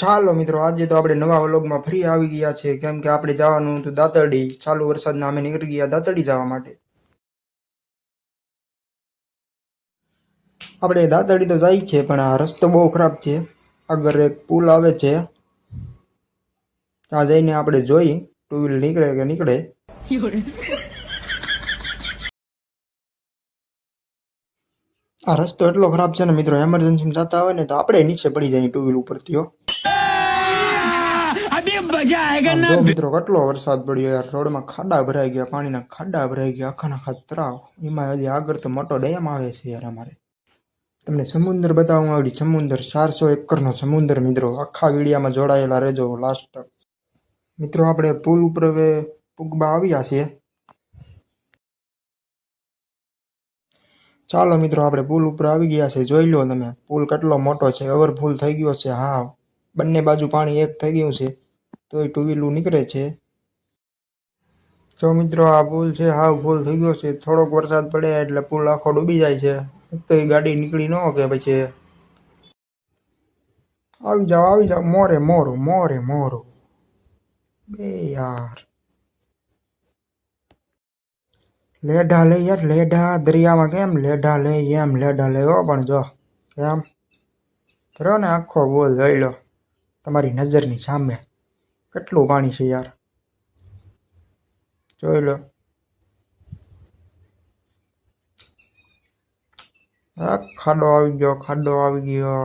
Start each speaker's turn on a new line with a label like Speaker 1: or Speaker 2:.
Speaker 1: ચાલો મિત્રો, આજે તો આપણે નવા વ્લોગમાં ફરી આવી ગયા છે. કેમ કે આપણે જવાનું હતું દાતરડી. ચાલુ વરસાદના અમે નીકળી ગયા દાતરડી જવા માટે. આપણે દાતરડી તો જાય છે, પણ આ રસ્તો બહુ ખરાબ છે. આગળ એક પુલ આવે છે, ત્યાં જઈને આપણે જોઈ ટુ વ્હીલ નીકળે કે નીકળે. આ રસ્તો એટલો ખરાબ છે ને મિત્રો, એમરજન્સીમાં જતા હોય ને તો આપણે નીચે પડી જાય ટુ વ્હીલ ઉપરથી. જો મિત્રો કેટલો વરસાદ પડ્યો યાર, રોડમાં ખાડા ભરાઈ ગયા, પાણીના ખાડા ભરાઈ ગયા, આખા આખા તળાવ. એમાં હજી આગળ તો મોટો ડેમ આવે છે યાર અમારે. તમને સમુદ્ર બતાવવા આવડી, સમુદ્ર 400 એકરનો સમુદ્ર મિત્રો. આખા વિડીયામાં જોડાયેલા રહેજો લાસ્ટ. મિત્રો આપણે પુલ ઉપર હવે પુગબા આવ્યા છીએ. ચાલો મિત્રો, આપણે પુલ ઉપર આવી ગયા છે. જોઈ લો તમે, પુલ કેટલો મોટો છે, ઓવરફુલ થઈ ગયો છે. હા, બંને બાજુ પાણી એક થઈ ગયું છે, તોય ટુ વ્હીલું નીકળે છે. જો મિત્રો, આ પુલ છે હાવ ફૂલ થઈ ગયો છે. થોડોક વરસાદ પડે એટલે પુલ આખો ડૂબી જાય છે. કઈ ગાડી નીકળી ન કે પછી. આવી જાઓ મોરે મોરો મોરે મોરો બે યાર. લેઢા લે યાર, લેઢા દરિયામાં કેમ લેઢા લે, એમ લેઢા લે. પણ જો કેમ કર્યો ને આખો બોલ જોઈ લો તમારી નજરની સામે. કેટલું પાણી છે યાર, જોઈ લો. ખાડો આવી ગયો, ખાડો આવી ગયો.